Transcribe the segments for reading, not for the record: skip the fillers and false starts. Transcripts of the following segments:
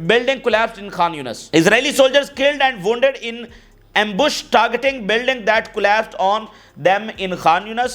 building collapsed in Khan Yunis. Israeli soldiers killed and wounded in ambush targeting building that collapsed on them in Khan Yunis.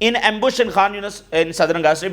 in ambush in Khan Yunis in southern Gaza.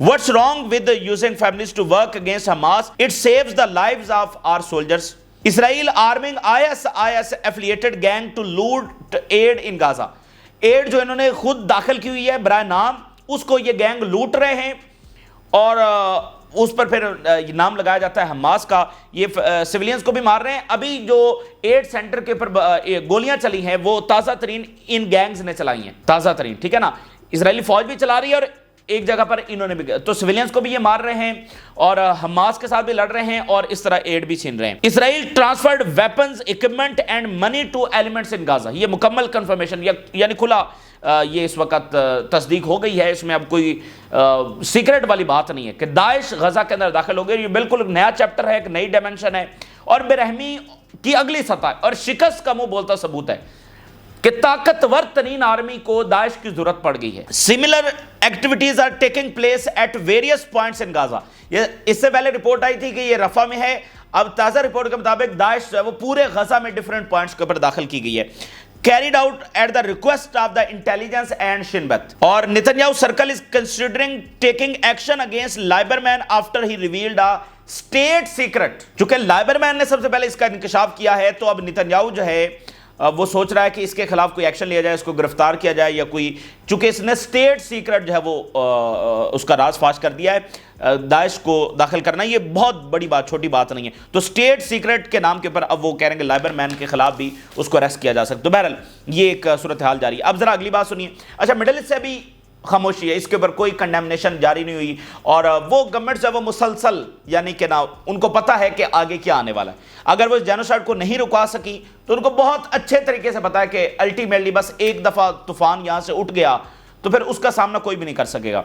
What's wrong with using families to work against Hamas? It saves the lives of our soldiers. Israel arming IS affiliated gang to loot aid in Gaza. Aid جو انہوں نے خود داخل کی ہوئی ہے برائے نام، اس کو یہ گینگ لوٹ رہے ہیں اور اس پر پھر نام لگایا جاتا ہے حماس کا. یہ سویلینز کو بھی مار رہے ہیں. ابھی جو ایڈ سینٹر کے اوپر گولیاں چلی ہیں وہ تازہ ترین ان گینگز نے چلائی ہیں، تازہ ترین، ٹھیک ہے نا. اسرائیلی فوج بھی چلا رہی ہے اور ایک جگہ پر انہوں نے بھی، تو سویلینز کو بھی یہ مار رہے ہیں اور حماس کے ساتھ بھی لڑ رہے ہیں اور اس طرح ایڈ بھی چھین رہے ہیں. Israel transferred weapons equipment and money to elements in Gaza. یہ مکمل کنفرمیشن یعنی کھلا یہ اس وقت تصدیق ہو گئی ہے. اس میں اب کوئی سیکرٹ والی بات نہیں ہے کہ داعش غزہ کے اندر داخل ہو گئے. یہ بالکل ایک نیا چیپٹر ہے، ایک نئی ڈائمنشن ہے اور بے رحمی کی اگلی سطح اور شکست کا منہ بولتا ثبوت ہے کہ طاقتور ترین آرمی کو داعش کی ضرورت پڑ گئی ہے. Similar activities are taking place at various points in Gaza. یہ اس سے پہلے رپورٹ آئی تھی کہ یہ رفح میں ہے، اب تازہ رپورٹ کے مطابق داعش جو ہے وہ پورے غزہ میں ڈیفرنٹ پوائنٹس کے اوپر داخل کی گئی ہے. carried out at the request of the intelligence and Shin Bet. اور Netanyahu circle is considering taking action against Lieberman after he revealed a state secret. چونکہ لائبرمین نے سب سے پہلے اس کا انکشاف کیا ہے تو اب نتنیاہو جو ہے وہ سوچ رہا ہے کہ اس کے خلاف کوئی ایکشن لیا جائے، اس کو گرفتار کیا جائے یا کوئی، چونکہ اس نے سٹیٹ سیکرٹ جو ہے وہ اس کا راز فاش کر دیا ہے. داعش کو داخل کرنا یہ بہت بڑی بات، چھوٹی بات نہیں ہے. تو سٹیٹ سیکرٹ کے نام کے اوپر اب وہ کہہ رہے ہیں کہ لائبر مین کے خلاف بھی اس کو اریسٹ کیا جا سکتا. تو بہرحال یہ ایک صورتحال جاری ہے. اب ذرا اگلی بات سنیے. اچھا، مڈل ایسٹ سے بھی خاموشی ہے، اس کے اوپر کوئی کنڈیمنیشن جاری نہیں ہوئی اور وہ گورنمنٹ جو ہے وہ مسلسل، یعنی کہ نا ان کو پتہ ہے کہ آگے کیا آنے والا ہے. اگر وہ جینوسائیڈ کو نہیں رکا سکی تو ان کو بہت اچھے طریقے سے پتہ ہے کہ الٹیمیٹلی بس ایک دفعہ طوفان یہاں سے اٹھ گیا تو پھر اس کا سامنا کوئی بھی نہیں کر سکے گا.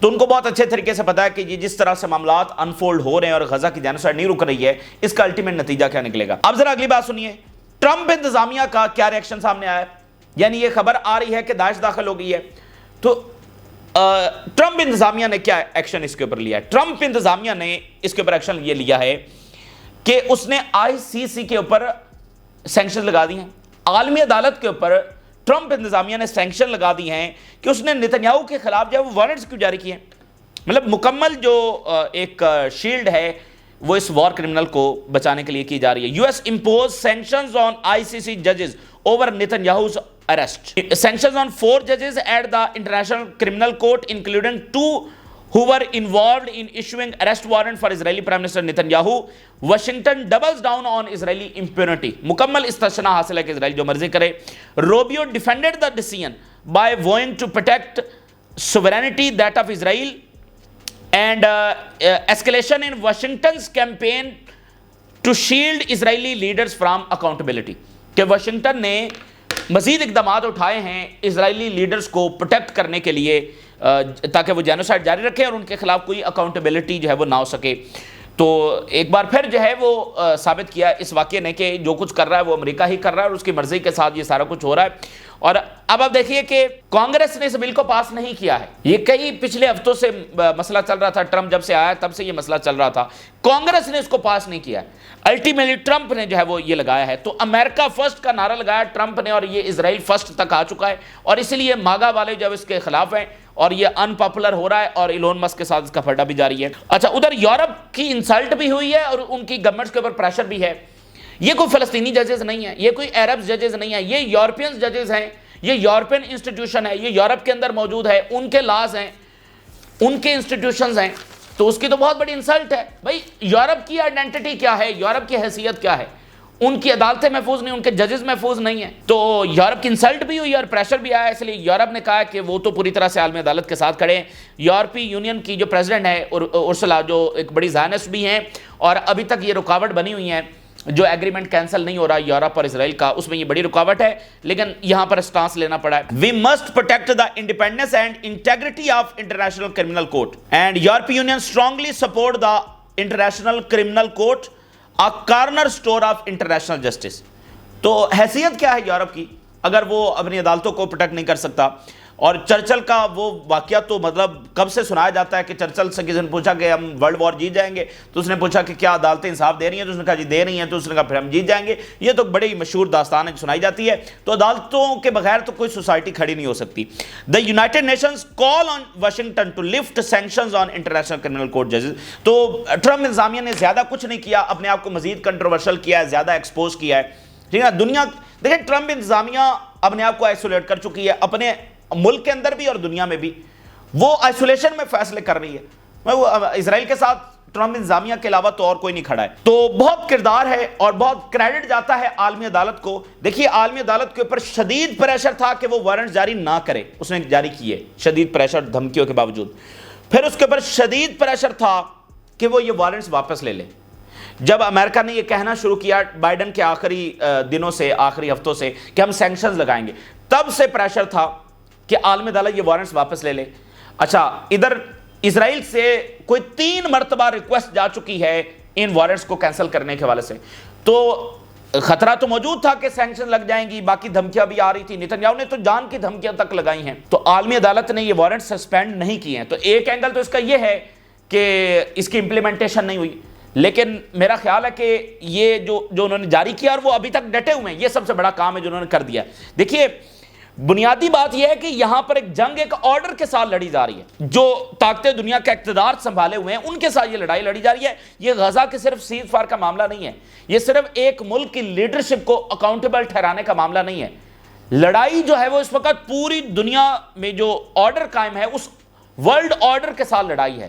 تو ان کو بہت اچھے طریقے سے پتہ ہے کہ یہ جس طرح سے معاملات انفولڈ ہو رہے ہیں اور غزہ کی جینوسائیڈ نہیں رک رہی ہے، اس کا الٹیمیٹ نتیجہ کیا نکلے گا. اب ذرا اگلی بات سنیے. ٹرمپ انتظامیہ کا کیا ریئیکشن سامنے آیا ہے؟ یعنی یہ خبر آ رہی ہے کہ داعش داخل ہو گئی ہے تو ٹرمپ انتظامیہ نے کیا ایکشن اس کے اوپر لیا ہے؟ ٹرمپ انتظامیہ نے اس کے اوپر ایکشن یہ لیا ہے کہ اس نے ICC کے اوپر سینکشن لگا دی ہیں. عالمی عدالت کے اوپر ٹرمپ انتظامیہ نے سینکشن لگا دی ہیں کہ اس نے نتنیاہو کے خلاف جو ہے وہ وارنٹس کیوں جاری کیے ہیں. مطلب مکمل جو ایک شیلڈ ہے وہ اس وار کرمنل کو بچانے کے لیے کی جا رہی ہے. US impose sanctions on ICC judges over Netanyahu's arrest. Sanctions on 4 judges at the International Criminal Court, including 2 who were involved in issuing arrest warrant for Israeli Prime Minister Netanyahu. Washington doubles down on Israeli impunity. مکمل استثناء حاصل ہے کہ اسرائیل جو مرضی کرے. Rubio defended the decision by vowing to protect sovereignty that of Israel and escalation in Washington's campaign to shield Israeli leaders from accountability. کہ Washington نے مزید اقدامات اٹھائے ہیں اسرائیلی لیڈرز کو پروٹیکٹ کرنے کے لیے تاکہ وہ جینوسائیڈ جاری رکھیں اور ان کے خلاف کوئی اکاؤنٹیبلٹی جو ہے وہ نہ ہو سکے. تو ایک بار پھر جو ہے وہ ثابت کیا اس واقعے نے کہ جو کچھ کر رہا ہے وہ امریکہ ہی کر رہا ہے اور اس کی مرضی کے ساتھ یہ سارا کچھ ہو رہا ہے. اور اب آپ دیکھیے کہ کانگریس نے اس بل کو پاس نہیں کیا ہے. یہ کئی پچھلے ہفتوں سے مسئلہ چل رہا تھا، ٹرمپ جب سے آیا تب سے یہ مسئلہ چل رہا تھا. کانگریس نے اس کو پاس نہیں کیا ہے. الٹیمیٹلی ٹرمپ نے جو ہے وہ یہ لگایا ہے. تو امریکہ فرسٹ کا نعرہ لگایا ٹرمپ نے اور یہ اسرائیل فرسٹ تک آ چکا ہے اور اس لیے ماگا والے جو اس کے خلاف ہیں اور یہ ان پاپولر ہو رہا ہے اور ایلون مسک کے ساتھ اس کا پھڈا بھی جاری ہے. اچھا، ادھر یورپ کی انسلٹ بھی ہوئی ہے اور ان کی گورنمنٹس کے اوپر پریشر بھی ہے. یہ کوئی فلسطینی ججز نہیں ہیں، یہ کوئی عرب ججز نہیں ہیں، یہ یورپین ججز ہیں. یہ یورپین انسٹیٹیوشن ہے، یہ یورپ کے اندر موجود ہے، ان کے لاز ہیں، ان کے انسٹیٹیوشنز ہیں. تو اس کی تو بہت بڑی انسلٹ ہے. بھائی یورپ کی آئیڈینٹی کیا ہے، یورپ کی حیثیت کیا ہے؟ ان کی عدالتیں محفوظ نہیں، ان کے ججز محفوظ نہیں ہیں. تو یورپ کی انسلٹ بھی ہوئی اور پریشر بھی آیا. اس لیے یورپ نے کہا کہ وہ تو پوری طرح سے عالمی عدالت کے ساتھ کھڑے ہیں. یورپی یونین کی جو پریزیڈنٹ ہے ارسلا، جو ایک بڑی زائنسٹ بھی ہیں اور ابھی تک یہ رکاوٹ بنی ہوئی ہیں، جو ایگریمنٹ کینسل نہیں ہو رہا یورپ اور اسرائیل کا، اس میں یہ بڑی رکاوٹ ہے. لیکن یہاں پر اسٹانس لینا پڑا ہے. We must protect the independence and integrity of international criminal court and European Union strongly support the international criminal court, a corner store of international justice. تو حیثیت کیا ہے یورپ کی اگر وہ اپنی عدالتوں کو پروٹیکٹ نہیں کر سکتا؟ اور چرچل کا وہ واقعہ تو مطلب کب سے سنایا جاتا ہے کہ چرچل سے کسی نے پوچھا کہ ہم ورلڈ وار جیت جائیں گے، تو اس نے پوچھا کہ کیا عدالتیں انصاف دے رہی ہیں، تو اس نے کہا جی دے رہی ہیں، تو اس نے کہا پھر ہم جیت جائیں گے. یہ تو بڑی مشہور داستان ہے سنائی جاتی ہے. تو عدالتوں کے بغیر تو کوئی سوسائٹی کھڑی نہیں ہو سکتی. The United Nations call on Washington to lift sanctions on international criminal court ججز. تو ٹرمپ انتظامیہ نے زیادہ کچھ نہیں کیا، اپنے آپ کو مزید کنٹروورشل کیا ہے، زیادہ ایکسپوز کیا ہے. ٹھیک ہے، دنیا دیکھیں ٹرمپ انتظامیہ اپنے آپ کو آئسولیٹ کر چکی ہے، اپنے ملک کے اندر بھی اور دنیا میں بھی وہ آئسولیشن میں فیصلے کر رہی ہے. وہ اسرائیل کے ساتھ ٹرمپ انتظامیہ کے علاوہ تو اور کوئی نہیں کھڑا ہے. تو بہت کردار ہے اور بہت کریڈٹ جاتا ہے عالمی عدالت کو. دیکھیے عالمی عدالت کے اوپر شدید پریشر تھا کہ وہ وارنٹ جاری نہ کرے، اس نے جاری کیے شدید پریشر دھمکیوں کے باوجود. پھر اس کے اوپر شدید پریشر تھا کہ وہ یہ وارنٹس واپس لے لے. جب امریکہ نے یہ کہنا شروع کیا بائیڈن کے آخری دنوں سے، آخری ہفتوں سے، کہ ہم سینکشنز لگائیں گے، تب سے پریشر تھا کہ عالمی عدالت یہ وارنٹس واپس لے لے. اچھا ادھر اسرائیل سے کوئی 3 مرتبہ ریکویسٹ جا چکی ہے ان وارنٹس کو کینسل کرنے کے حوالے سے. تو خطرہ تو موجود تھا کہ سینکشن لگ جائیں گی، باقی دھمکیاں بھی آ رہی تھی، نیتن یاہو نے تو جان کی دھمکیاں تک لگائی ہیں. تو عالمی عدالت نے یہ وارنٹ سسپینڈ نہیں کیے ہیں. تو ایک اینگل تو اس کا یہ ہے کہ اس کی امپلیمنٹیشن نہیں ہوئی، لیکن میرا خیال ہے کہ یہ جو انہوں نے جاری کیا اور وہ ابھی تک ڈٹے ہوئے ہیں، یہ سب سے بڑا کام ہے جو انہوں نے کر دیا. دیکھیے بنیادی بات یہ ہے کہ یہاں پر ایک جنگ ایک آرڈر کے ساتھ لڑی جا رہی ہے. جو طاقتیں دنیا کا اقتدار سنبھالے ہوئے ہیں ان کے ساتھ یہ لڑائی لڑی جا رہی ہے. یہ غزہ کے صرف سیز فائر کا معاملہ نہیں ہے، یہ صرف ایک ملک کی لیڈرشپ کو اکاؤنٹیبل ٹھہرانے کا معاملہ نہیں ہے. لڑائی جو ہے وہ اس وقت پوری دنیا میں جو آرڈر قائم ہے اس ورلڈ آرڈر کے ساتھ لڑائی ہے.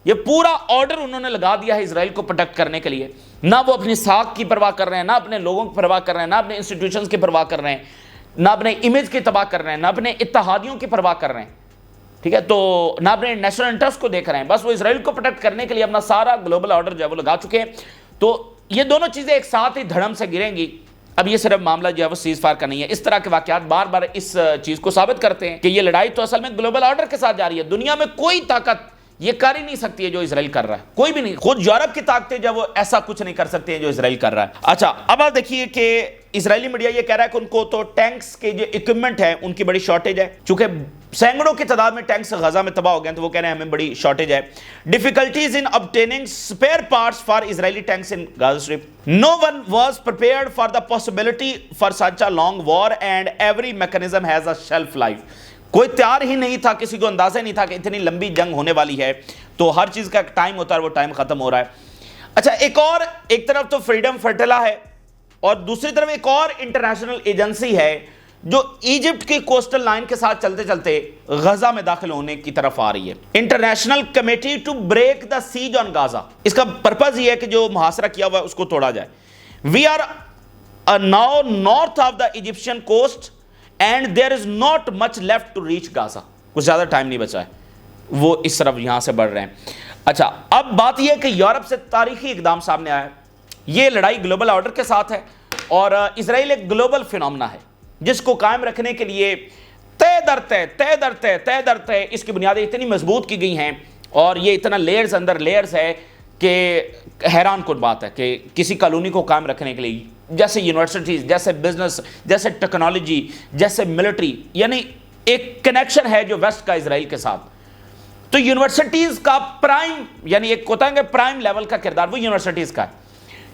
یہ پورا آرڈر انہوں نے لگا دیا ہے اسرائیل کو پروٹیکٹ کرنے کے لیے. نہ وہ اپنی ساکھ کی پرواہ کر رہے ہیں، نہ اپنے لوگوں کی پرواہ کر رہے ہیں، نہ اپنے انسٹیٹیوشنز کی پرواہ کر رہے ہیں، نہ اپنے امیج کی تباہ کر رہے ہیں، نہ اپنے اتحادیوں کی پرواہ کر رہے ہیں. ٹھیک ہے، تو نہ اپنے نیشنل انٹرسٹ کو دیکھ رہے ہیں، بس وہ اسرائیل کو پروٹیکٹ کرنے کے لیے اپنا سارا گلوبل آرڈر جو ہے وہ لگا چکے ہیں. تو یہ دونوں چیزیں ایک ساتھ ہی دھڑم سے گریں گی. اب یہ صرف معاملہ جو ہے وہ سیز فائر کا نہیں ہے. اس طرح کے واقعات بار بار اس چیز کو ثابت کرتے ہیں کہ یہ لڑائی تو اصل میں گلوبل آرڈر کے ساتھ جاری ہے. دنیا میں کوئی طاقت یہ کر ہی نہیں سکتی ہے جو اسرائیل کر رہا ہے، کوئی بھی نہیں. خود یورپ کی طاقتیں جو وہ ایسا کچھ نہیں کر سکتے ہیں جو اسرائیل کر رہا ہے. اچھا اب آپ دیکھیے کہ اسرائیلی میڈیا یہ کہہ رہا ہے کہ ان کو تو ٹینکس کے جو اکوپمنٹ ہے ان کی بڑی شارٹیج ہے. چونکہ سینکڑوں کی تعداد میں ٹینکس غزہ میں تباہ ہو گئے ہیں تو وہ کہہ رہے ہیں ہمیں بڑی شارٹیج ہے. Difficulties in obtaining spare parts for Israeli tanks in Gaza Strip. No one was prepared for the possibility for such a long war and every mechanism has a shelf life. کوئی تیار ہی نہیں تھا، کسی کو اندازہ نہیں تھا کہ اتنی لمبی جنگ ہونے والی ہے. تو ہر چیز کا ایک ٹائم ہوتا ہے، وہ ٹائم ختم ہو رہا ہے. اچھا ایک طرف تو فریڈم فرٹیلا ہے اور دوسری طرف ایک اور انٹرنیشنل ایجنسی ہے جو ایجپٹ کی کوسٹل لائن کے ساتھ چلتے چلتے غزہ میں داخل ہونے کی طرف آ رہی ہے. International committee to break the siege on Gaza. اس کا پرپز یہ ہے کہ جو محاصرہ کیا ہوا ہے اس کو توڑا جائے. We are now north of the Egyptian coast and there is not much left to reach Gaza. کچھ زیادہ ٹائم نہیں بچا ہے، وہ اس طرف یہاں سے بڑھ رہے ہیں. اچھا اب بات یہ ہے کہ یورپ سے تاریخی اقدام سامنے آیا ہے. یہ لڑائی گلوبل آرڈر کے ساتھ ہے اور اسرائیل ایک گلوبل فینومنا ہے جس کو قائم رکھنے کے لیے طے در طے اس کی بنیادیں اتنی مضبوط کی گئی ہیں اور یہ اتنا لیئرز اندر لیئرز ہے کہ حیران کن بات ہے کہ کسی کالونی کو قائم رکھنے کے لیے جیسے یونیورسٹیز، جیسے بزنس، جیسے ٹیکنالوجی، جیسے ملٹری، یعنی ایک کنیکشن ہے جو ویسٹ کا اسرائیل کے ساتھ. تو یونیورسٹیز کا پرائم یعنی ایک ہوتا ہے کہ پرائم لیول کا کردار وہ یونیورسٹیز کا ہے.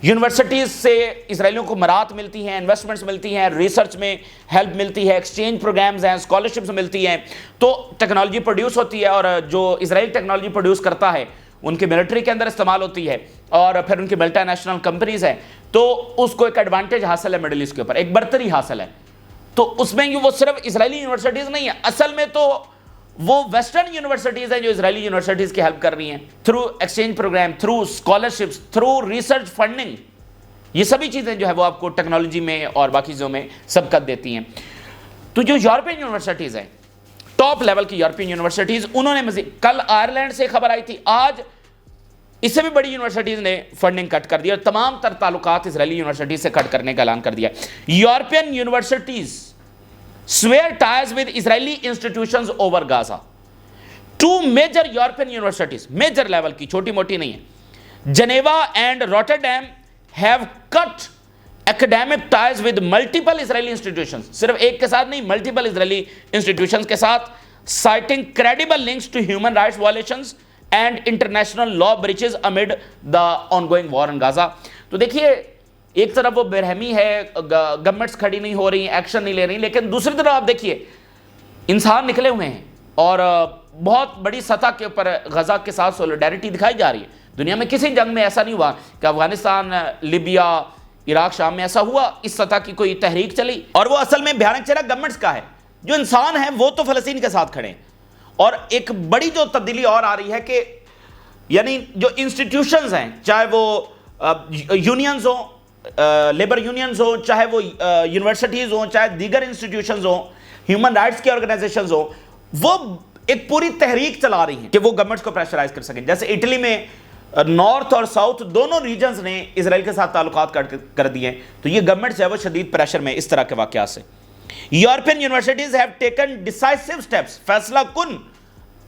یونیورسٹیز سے اسرائیلیوں کو مراعات ملتی ہیں، انویسٹمنٹس ملتی ہیں، ریسرچ میں ہیلپ ملتی ہے، ایکسچینج پروگرامز ہیں، اسکالرشپس ملتی ہیں. تو ٹیکنالوجی پروڈیوس ہوتی ہے اور جو اسرائیل ٹیکنالوجی پروڈیوس کرتا ہے ان کی ملٹری کے اندر استعمال ہوتی ہے اور پھر ان کی ملٹی نیشنل کمپنیز ہیں. تو اس کو ایک ایڈوانٹیج حاصل ہے مڈل ایسٹ کے اوپر، ایک برتری حاصل ہے. تو اس میں وہ صرف اسرائیلی یونیورسٹیز نہیں ہیں، اصل میں تو وہ ویسٹرن یونیورسٹیز ہیں جو اسرائیلی یونیورسٹیز کی ہیلپ کر رہی ہیں through exchange program, through scholarships, through research funding. یہ سبھی چیزیں جو ہے وہ آپ کو ٹیکنالوجی میں اور باقی چیزوں میں سبقت دیتی ہیں. تو جو یورپین یونیورسٹیز ہیں، ٹاپ لیول کی یورپین یونیورسٹیز، انہوں نے مزید کل آئرلینڈ سے خبر آئی تھی، آج اس سے بھی بڑی یونیورسٹیز نے فنڈنگ کٹ کر دی اور تمام تر تعلقات اسرائیلی یونیورسٹیز سے کٹ کرنے کا اعلان کر دیا. European universities swear ties with Israeli institutions over Gaza. 2 major European universities, major level کی، چھوٹی موٹی نہیں ہے، Geneva and Rotterdam have cut academic ties with multiple Israeli institutions. صرف ایک کے ساتھ نہیں، multiple Israeli institutions کے ساتھ citing credible links to human rights violations and international law breaches amid the ongoing war in Gaza. تو دیکھیے ایک طرف وہ برہمی ہے, گورنمنٹس کھڑی نہیں ہو رہی, ایکشن نہیں لے رہی, لیکن دوسری طرف آپ دیکھیے انسان نکلے ہوئے ہیں اور بہت بڑی سطح کے اوپر غزہ کے ساتھ سولیڈیرٹی دکھائی جا رہی ہے. دنیا میں کسی جنگ میں ایسا نہیں ہوا کہ افغانستان, لیبیا, عراق, شام میں ایسا ہوا اس سطح کی کوئی تحریک چلی. اور وہ اصل میں بھیانک چہرہ گورنمنٹس کا ہے. جو انسان ہیں وہ تو فلسطین کے ساتھ کھڑے ہیں. اور ایک بڑی جو تبدیلی اور آ رہی ہے کہ یعنی جو انسٹیٹیوشنز ہیں, چاہے وہ یونینز ہوں, لیبر یونینز ہوں, چاہے وہ یونیورسٹیز ہوں, چاہے دیگر انسٹیٹیوشنز ہوں, ہیومن رائٹس کی آرگنائزیشنز ہوں, وہ ایک پوری تحریک چلا رہی ہیں کہ وہ گورنمنٹس کو پریشرائز کر سکیں. جیسے اٹلی میں نارتھ اور ساؤتھ دونوں ریجنز نے اسرائیل کے ساتھ تعلقات کر دیے, تو یہ گورنمنٹ جو ہے وہ شدید پریشر میں اس طرح کے واقعات سے. European universities have taken decisive steps, فیصلہ کن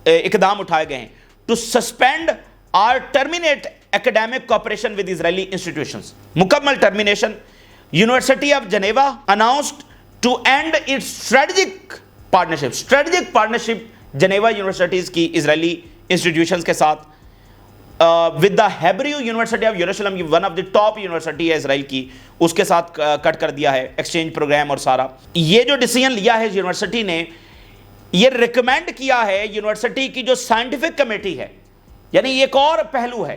اقدام اٹھائے گئے ہیں, ٹو سسپینڈ اور terminate academic cooperation with Israeli institutions. مکمل termination. University of Geneva announced to end its strategic partnership Geneva universities کی اسرائیلی انسٹیٹیوشنز کے ساتھ, with the Hebrew University of Jerusalem, one of the top university ہے Israel کی, اس کے ساتھ کٹ کر دیا ہے ایکسچینج پروگرام اور سارا. یہ جو ڈیسیژن لیا ہے یونیورسٹی نے, یہ ریکمینڈ کیا ہے یونیورسٹی کی جو سائنٹیفک کمیٹی ہے. یعنی ایک اور پہلو ہے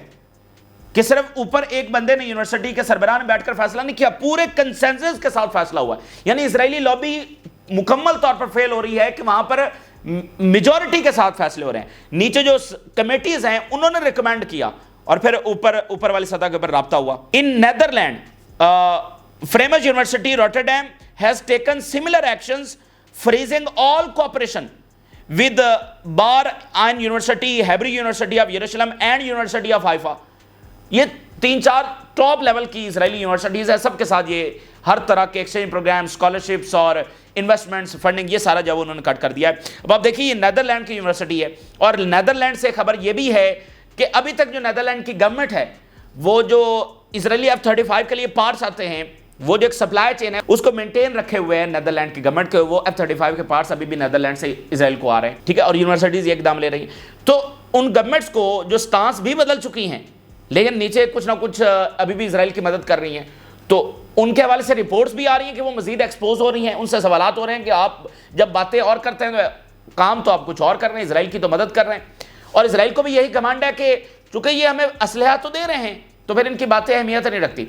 کہ صرف اوپر ایک بندے نے یونیورسٹی کے سربراہ نے بیٹھ کر فیصلہ نہیں کیا, پورے کنسنسس کے ساتھ فیصلہ ہوا ہے. یعنی اسرائیلی لابی مکمل طور پر فیل ہو رہی ہے کہ وہاں پر میجورٹی کے ساتھ فیصلے ہو رہے ہیں. نیچے جو کمیٹیز ہیں انہوں نے ریکمینڈ کیا اور پھر اوپر والی سطح کے اوپر رابطہ ہوا. In Netherland Erasmus university Rotterdam has taken similar actions freezing all cooperation with Bar Ilan University, Hebrew University of Jerusalem and University of Haifa. یہ 3-4 ٹاپ لیول کی اسرائیلی یونیورسٹیز ہیں, سب کے ساتھ یہ ہر طرح کے ایکسچینج پروگرام, اسکالرشپس اور انویسٹمنٹس, فنڈنگ, یہ سارا جو انہوں نے کٹ کر دیا ہے. اب آپ دیکھیے یہ نیدرلینڈ کی یونیورسٹی ہے, اور نیدرلینڈ سے خبر یہ بھی ہے کہ ابھی تک جو نیدرلینڈ کی گورنمنٹ ہے وہ جو اسرائیلی F-35 کے لیے پارٹس آتے ہیں, وہ جو ایک سپلائی چین ہے اس کو مینٹین رکھے ہوئے ہیں نیدرلینڈ کی گورنمنٹ کے. وہ F-35 کے پارٹس ابھی بھی نیدرلینڈ سے اسرائیل کو آ رہے ہیں, ٹھیک ہے, اور یونیورسٹیز یہ اقدام لے رہی ہیں. تو ان گورنمنٹس کو جو سٹانس بھی بدل چکی ہیں, لیکن نیچے کچھ نہ کچھ ابھی بھی اسرائیل کی مدد کر رہی ہیں. تو ان کے حوالے سے رپورٹس بھی آ رہی ہیں کہ وہ مزید ایکسپوز ہو رہی ہیں, ان سے سوالات ہو رہے ہیں کہ آپ جب باتیں اور کرتے ہیں تو کام تو آپ کچھ اور کر رہے ہیں, اسرائیل کی تو مدد کر رہے ہیں. اور اسرائیل کو بھی یہی کمانڈ ہے کہ چونکہ یہ ہمیں اسلحہ تو دے رہے ہیں تو پھر ان کی باتیں اہمیت نہیں رکھتی.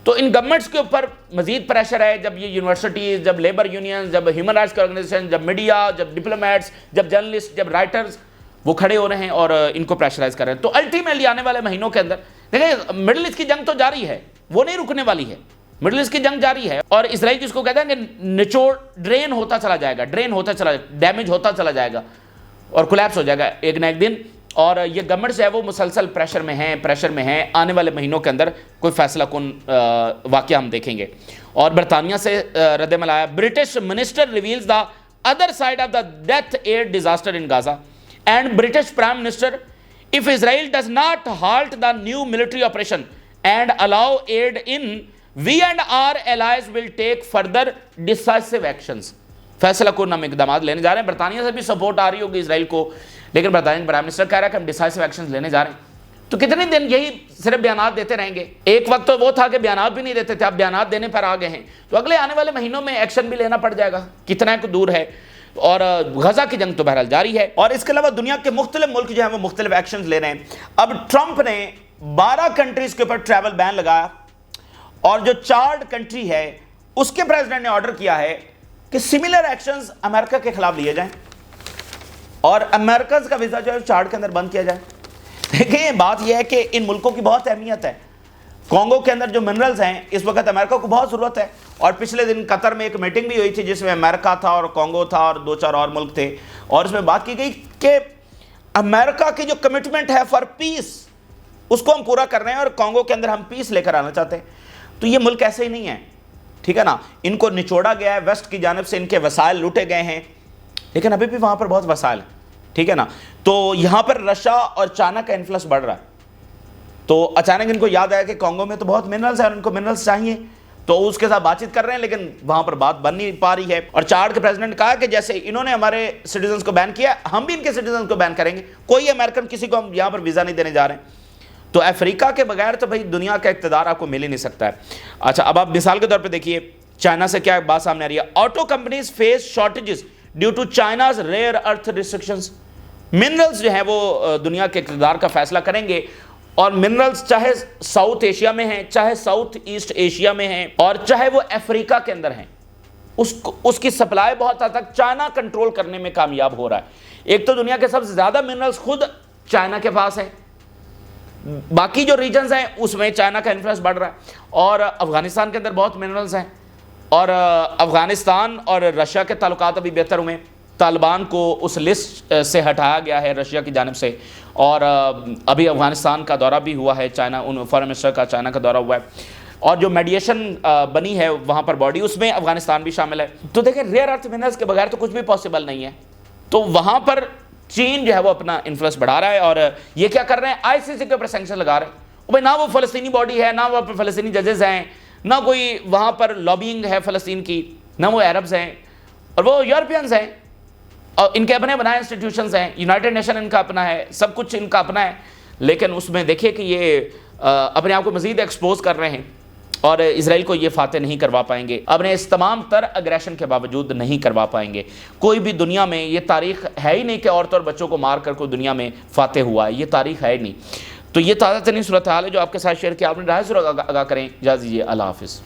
تو ان گورنمنٹس کے اوپر مزید پریشر ہے جب یہ یونیورسٹیز, جب لیبر یونینز, جب ہیومن رائٹس کی آرگنائزیشن, جب میڈیا, جب ڈپلومیٹس, جب جرنلسٹ, جب رائٹرز وہ کھڑے ہو رہے ہیں اور ان کو پریشرائز کر رہے ہیں. تو الٹیمیٹلی آنے والے مہینوں کے اندر دیکھیں مڈل ایسٹ کی جنگ تو جاری ہے, وہ نہیں رکنے والی ہے. مڈل ایسٹ کی جنگ جاری ہے اور اسرائیل جس کو کہتے ہیں کہ نچوڑ ڈرین ہوتا چلا جائے گا, ڈیمیج ہوتا چلا جائے گا اور کولیپس ہو جائے گا ایک نہ ایک دن. اور یہ گورنمنٹ جو ہے وہ مسلسل پریشر میں ہیں. آنے والے مہینوں کے اندر کوئی فیصلہ کن واقعہ ہم دیکھیں گے. اور برطانیہ سے رد عمل آیا. British minister reveals the other side of the death air disaster in Gaza and British prime minister if Israel does not halt the new military operation and allow aid in, we and our allies will take further decisive actions. فیصلہ کن ہم اقدامات لینے جا رہے ہیں. برطانیہ سے بھی سپورٹ آ رہی ہوگی اسرائیل کو, لیکن برطانیہ پرائم منسٹر کہہ رہا ہے کہ ہم ڈیسائسو ایکشنز لینے جا رہے ہیں. تو کتنے دن یہی صرف بیانات دیتے رہیں گے؟ ایک وقت تو وہ تھا کہ بیانات بھی نہیں دیتے تھے, اب بیانات دینے پر آ گئے ہیں. تو اگلے آنے والے مہینوں میں ایکشن بھی لینا پڑ جائے گا, کتنا ایک دور ہے. اور غزہ کی جنگ تو بہرحال جاری ہے. اور اس کے علاوہ دنیا کے مختلف ملک جو ہیں وہ مختلف ایکشنز لے رہے ہیں. اب ٹرمپ نے 12 کنٹریز کے اوپر ٹریول بین لگایا, اور جو چارڈ کنٹری ہے اس کے پریزیڈنٹ نے آرڈر کیا ہے کہ سملر ایکشنز امریکہ کے خلاف لیے جائیں اور امریکہ کا ویزا جو ہے چارڈ کے اندر بند کیا جائے. دیکھیں بات یہ ہے کہ ان ملکوں کی بہت اہمیت ہے. کانگو کے اندر جو منرلز ہیں اس وقت امریکہ کو بہت ضرورت ہے. اور پچھلے دن قطر میں ایک میٹنگ بھی ہوئی تھی جس میں امریکہ تھا اور کانگو تھا اور 2-4 اور ملک تھے, اور اس میں بات کی گئی کہ امریکہ کی جو کمٹمنٹ ہے فار پیس اس کو ہم پورا کر رہے ہیں, اور کانگو کے اندر ہم پیس لے کر آنا چاہتے ہیں. تو یہ ملک ایسے ہی نہیں ہیں, ٹھیک ہے نا, ان کو نچوڑا گیا ہے, ویسٹ کی جانب سے ان کے وسائل لوٹے گئے ہیں, لیکن ابھی بھی وہاں پر بہت وسائل ہیں, ٹھیک ہے نا. تو یہاں پر رشیا اور چائنا کا انفلوئنس بڑھ رہا ہے. تو اچانک ان کو یاد آیا کہ کانگو میں تو بہت منرلز ہیں اور ان کو منرلز چاہیے, تو اس کے ساتھ بات چیت کر رہے ہیں لیکن وہاں پر بات بن نہیں پا رہی ہے. اور چاڈ کے پریزیڈنٹ نے کہا کہ جیسے انہوں نے ہمارے سٹیزنز کو بین کیا, ہم بھی ان کے سٹیزنز کو بین کریں گے. کوئی امریکن کسی کو ہم یہاں پر ویزا نہیں دینے جا رہے ہیں. تو افریقہ کے بغیر تو بھائی دنیا کا اقتدار آپ کو مل ہی نہیں سکتا ہے. اچھا, اب آپ مثال کے طور پہ دیکھیے چائنا سے کیا بات سامنے آ رہی ہے. Auto companies face shortages due to China's rare earth restrictions. Minerals جو ہیں وہ دنیا کے اقتدار کا فیصلہ کریں گے, اور منرلز چاہے ساؤتھ ایشیا میں ہیں, چاہے ساؤتھ ایسٹ ایشیا میں ہیں, اور چاہے وہ افریقہ کے اندر ہیں, اس کی سپلائی بہت حد تک چائنا کنٹرول کرنے میں کامیاب ہو رہا ہے. ایک تو دنیا کے سب سے زیادہ منرلز خود چائنا کے پاس ہیں, باقی جو ریجنز ہیں اس میں چائنا کا انفلوئنس بڑھ رہا ہے. اور افغانستان کے اندر بہت منرلز ہیں, اور افغانستان اور رشیا کے تعلقات ابھی بہتر ہوئے. طالبان کو اس لسٹ سے ہٹایا گیا ہے رشیا کی جانب سے, اور ابھی افغانستان کا دورہ بھی ہوا ہے چائنا, فارن منسٹر کا چائنا کا دورہ ہوا ہے, اور جو میڈیشن بنی ہے وہاں پر باڈی, اس میں افغانستان بھی شامل ہے. تو دیکھیں ریئر ارتھ منرلز کے بغیر تو کچھ بھی پاسبل نہیں ہے. تو وہاں پر چین جو ہے وہ اپنا انفلوئنس بڑھا رہا ہے, اور یہ کیا کر رہے ہیں, آئی سی سی کے اوپر سینکشن لگا رہے ہیں. بھائی نہ وہ فلسطینی باڈی ہے, نہ وہ فلسطینی ججز ہیں, نہ کوئی وہاں پر لابینگ ہے فلسطین کی, نہ وہ عربز ہیں, اور وہ یورپینز ہیں, اور ان کے اپنے بنائے انسٹیٹیوشنز ہیں, یونائٹڈ نیشن ان کا اپنا ہے, سب کچھ ان کا اپنا ہے. لیکن اس میں دیکھیے کہ یہ اپنے آپ کو مزید ایکسپوز کر رہے ہیں, اور اسرائیل کو یہ فاتح نہیں کروا پائیں گے, اپنے اس تمام تر اگریشن کے باوجود نہیں کروا پائیں گے. کوئی بھی دنیا میں یہ تاریخ ہے ہی نہیں کہ عورتوں اور بچوں کو مار کر کوئی دنیا میں فاتح ہوا ہے, یہ تاریخ ہے ہی نہیں. تو یہ تازہ ترین صورتحال ہے جو آپ کے ساتھ شیئر کیا. آپ نے رائے ضرور آگاہ کریں. اجازت دیجیے, اللہ حافظ.